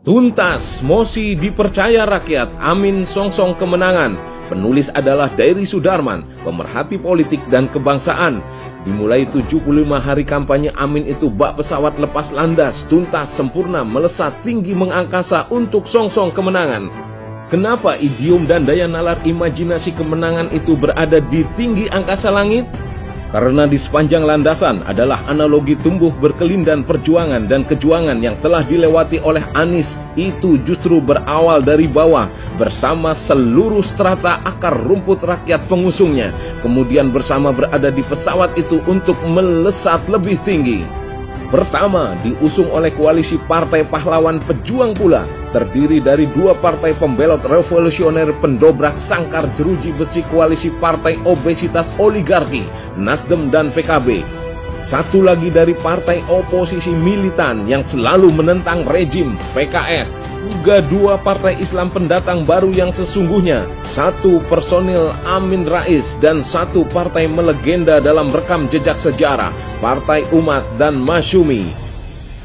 Tuntas, mosi dipercaya rakyat, Amin songsong kemenangan. Penulis adalah Dairi Sudarman, pemerhati politik dan kebangsaan. Dimulai 75 hari kampanye, Amin itu bak pesawat lepas landas, tuntas, sempurna, melesat, tinggi mengangkasa untuk songsong kemenangan. Kenapa idiom dan daya nalar imajinasi kemenangan itu berada di tinggi angkasa langit? Karena di sepanjang landasan adalah analogi tumbuh berkelindan perjuangan dan kejuangan yang telah dilewati oleh Anies itu justru berawal dari bawah bersama seluruh strata akar rumput rakyat pengusungnya, kemudian bersama berada di pesawat itu untuk melesat lebih tinggi. Pertama, diusung oleh koalisi Partai Pahlawan Pejuang pula, terdiri dari dua partai pembelot revolusioner pendobrak sangkar jeruji besi koalisi partai obesitas oligarki, Nasdem dan PKB. Satu lagi dari partai oposisi militan yang selalu menentang rejim, PKS. Juga dua partai Islam pendatang baru yang sesungguhnya, satu personil Amin Rais dan satu partai melegenda dalam rekam jejak sejarah, Partai Umat dan Masyumi.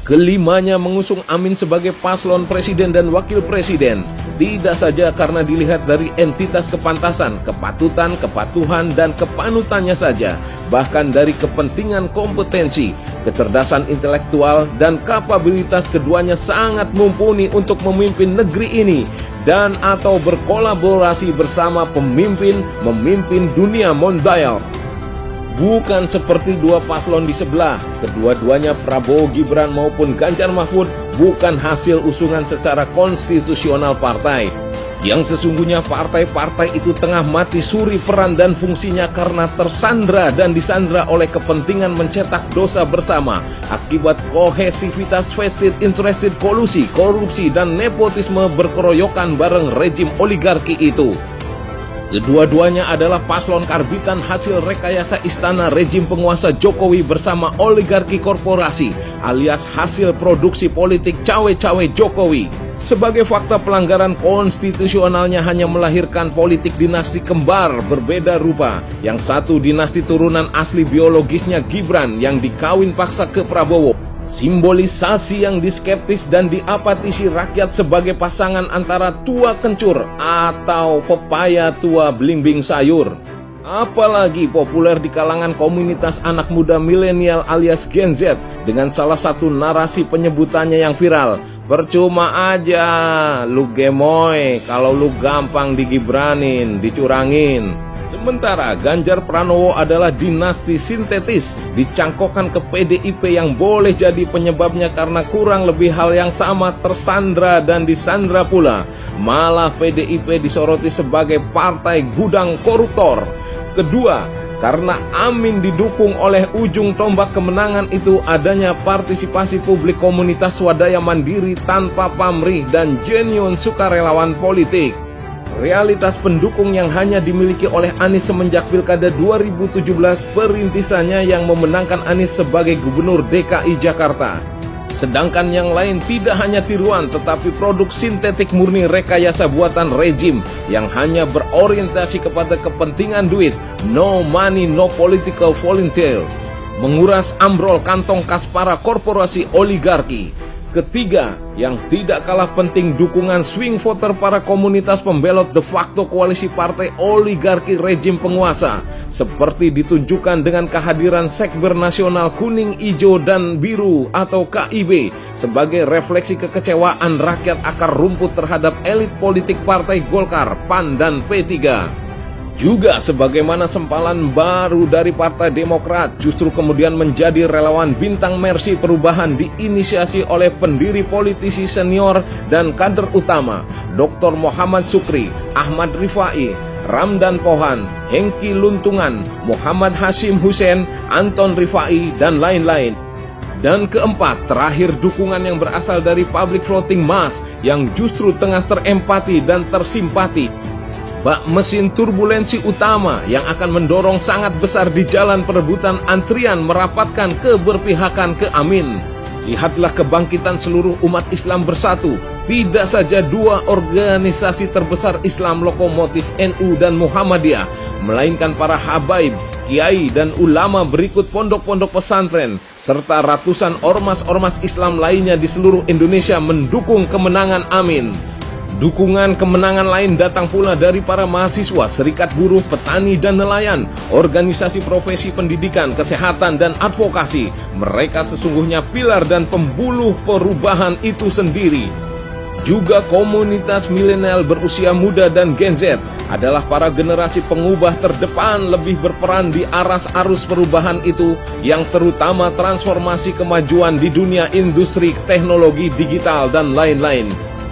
Kelimanya mengusung Amin sebagai paslon presiden dan wakil presiden, tidak saja karena dilihat dari entitas kepantasan, kepatutan, kepatuhan, dan kepanutannya saja, bahkan dari kepentingan kompetensi, kecerdasan intelektual, dan kapabilitas keduanya sangat mumpuni untuk memimpin negeri ini dan atau berkolaborasi bersama memimpin dunia mondial. Bukan seperti dua paslon di sebelah, kedua-duanya Prabowo Gibran maupun Ganjar Mahfud bukan hasil usungan secara konstitusional partai. Yang sesungguhnya partai-partai itu tengah mati suri peran dan fungsinya karena tersandra dan disandra oleh kepentingan mencetak dosa bersama akibat kohesivitas vested interested kolusi, korupsi, dan nepotisme berkeroyokan bareng rejim oligarki itu. Kedua-duanya adalah paslon karbitan hasil rekayasa istana rejim penguasa Jokowi bersama oligarki korporasi alias hasil produksi politik cawe-cawe Jokowi. Sebagai fakta, pelanggaran konstitusionalnya hanya melahirkan politik dinasti kembar berbeda rupa. Yang satu dinasti turunan asli biologisnya Gibran yang dikawin paksa ke Prabowo. Simbolisasi yang diskeptis dan diapatisi rakyat sebagai pasangan antara tua kencur atau pepaya tua belimbing sayur. Apalagi populer di kalangan komunitas anak muda milenial alias Gen Z dengan salah satu narasi penyebutannya yang viral. Percuma aja lu gemoy kalau lu gampang digibranin, dicurangin. Sementara Ganjar Pranowo adalah dinasti sintetis, dicangkokkan ke PDIP yang boleh jadi penyebabnya karena kurang lebih hal yang sama, tersandra dan disandra pula. Malah PDIP disoroti sebagai partai gudang koruptor. Kedua, karena Amin didukung oleh ujung tombak kemenangan itu adanya partisipasi publik komunitas swadaya mandiri tanpa pamrih dan genuine sukarelawan politik. Realitas pendukung yang hanya dimiliki oleh Anies semenjak Pilkada 2017 perintisannya yang memenangkan Anies sebagai Gubernur DKI Jakarta. Sedangkan yang lain tidak hanya tiruan tetapi produk sintetik murni rekayasa buatan rejim yang hanya berorientasi kepada kepentingan duit, no money, no political volunteer, menguras ambrol kantong kas para korporasi oligarki. Ketiga, yang tidak kalah penting, dukungan swing voter para komunitas pembelot de facto koalisi partai oligarki rejim penguasa, seperti ditunjukkan dengan kehadiran Sekber Nasional Kuning, Ijo, dan Biru atau KIB sebagai refleksi kekecewaan rakyat akar rumput terhadap elit politik partai Golkar, PAN, dan P3. Juga sebagaimana sempalan baru dari Partai Demokrat justru kemudian menjadi relawan bintang Mercy Perubahan diinisiasi oleh pendiri politisi senior dan kader utama Dr. Muhammad Sukri, Ahmad Rifai, Ramdan Pohan, Hengki Luntungan, Muhammad Hashim Hussein, Anton Rifai, dan lain-lain. Dan keempat, terakhir dukungan yang berasal dari public voting mass yang justru tengah terempati dan tersimpati. Bak mesin turbulensi utama yang akan mendorong sangat besar di jalan perebutan antrian merapatkan keberpihakan ke Amin. lihatlah kebangkitan seluruh umat Islam bersatu. Tidak saja dua organisasi terbesar Islam lokomotif NU dan Muhammadiyah, melainkan para habaib, kiai dan ulama berikut pondok-pondok pesantren, serta ratusan ormas-ormas Islam lainnya di seluruh Indonesia mendukung kemenangan Amin. Dukungan kemenangan lain datang pula dari para mahasiswa, serikat buruh, petani dan nelayan, organisasi profesi pendidikan, kesehatan dan advokasi. Mereka sesungguhnya pilar dan pembuluh perubahan itu sendiri. Juga komunitas milenial berusia muda dan Gen Z adalah para generasi pengubah terdepan, lebih berperan di arus perubahan itu, yang terutama transformasi kemajuan di dunia industri, teknologi digital dan lain-lain.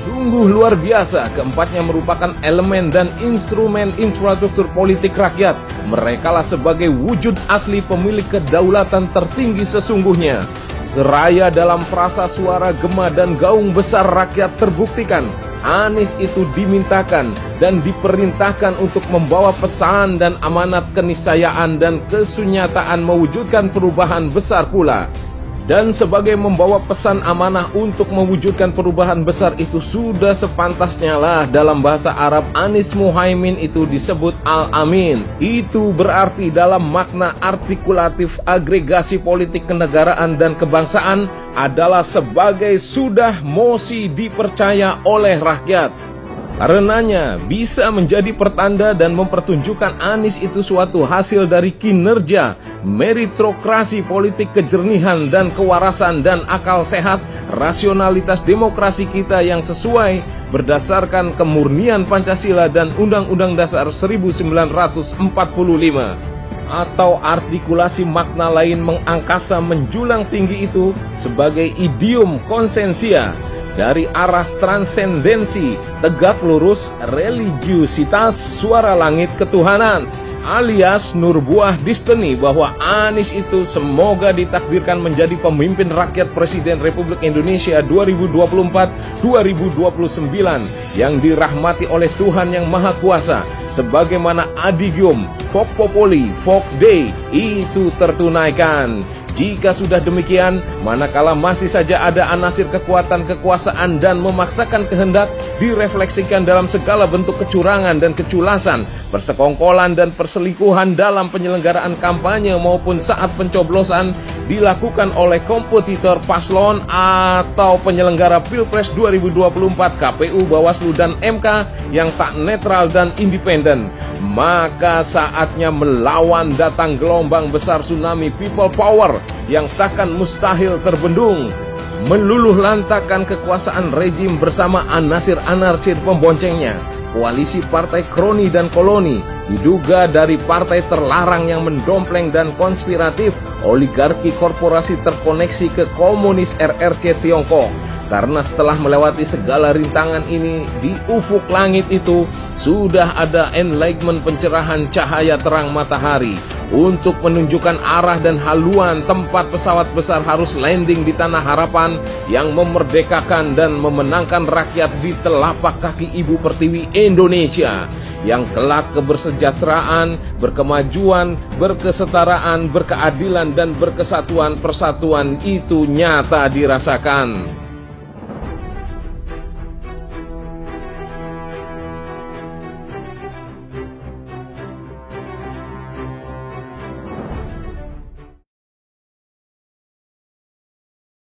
Sungguh luar biasa, keempatnya merupakan elemen dan instrumen infrastruktur politik rakyat. Merekalah sebagai wujud asli pemilik kedaulatan tertinggi sesungguhnya. Seraya dalam frasa suara gema dan gaung besar rakyat terbuktikan, Anies itu dimintakan dan diperintahkan untuk membawa pesan dan amanat keniscayaan dan kesunyataan mewujudkan perubahan besar pula. Dan sebagai membawa pesan amanah untuk mewujudkan perubahan besar itu, sudah sepantasnya lah dalam bahasa Arab Anies Muhaimin itu disebut Al-Amin. Itu berarti dalam makna artikulatif agregasi politik kenegaraan dan kebangsaan adalah sebagai sudah mosi dipercaya oleh rakyat. Karenanya bisa menjadi pertanda dan mempertunjukkan Anies itu suatu hasil dari kinerja, meritokrasi politik, kejernihan dan kewarasan dan akal sehat, rasionalitas demokrasi kita yang sesuai berdasarkan kemurnian Pancasila dan Undang-Undang Dasar 1945. Atau artikulasi makna lain mengangkasa menjulang tinggi itu sebagai idiom konsensia dari aras transendensi, tegak lurus, religiusitas, suara langit ketuhanan, alias nur buah destiny, bahwa Anies itu semoga ditakdirkan menjadi pemimpin rakyat Presiden Republik Indonesia 2024-2029 yang dirahmati oleh Tuhan Yang Maha Kuasa, sebagaimana adigium Vox Populi, Vox Dei itu tertunaikan. Jika sudah demikian, manakala masih saja ada anasir kekuatan kekuasaan dan memaksakan kehendak direfleksikan dalam segala bentuk kecurangan dan keculasan, persekongkolan dan perselingkuhan dalam penyelenggaraan kampanye maupun saat pencoblosan dilakukan oleh kompetitor paslon atau penyelenggara Pilpres 2024, KPU, Bawaslu dan MK yang tak netral dan independen, maka saatnya melawan datang gelombang besar tsunami people power yang takkan mustahil terbendung, meluluh lantakan kekuasaan rejim bersama anasir-anarchir pemboncengnya. Koalisi partai kroni dan koloni diduga dari partai terlarang yang mendompleng dan konspiratif, oligarki korporasi terkoneksi ke komunis RRC Tiongkok. Karena setelah melewati segala rintangan ini, di ufuk langit itu sudah ada enlightenment, pencerahan cahaya terang matahari untuk menunjukkan arah dan haluan tempat pesawat besar harus landing di tanah harapan yang memerdekakan dan memenangkan rakyat di telapak kaki Ibu Pertiwi Indonesia, yang kelak kebersejahteraan, berkemajuan, berkesetaraan, berkeadilan dan berkesatuan persatuan itu nyata dirasakan.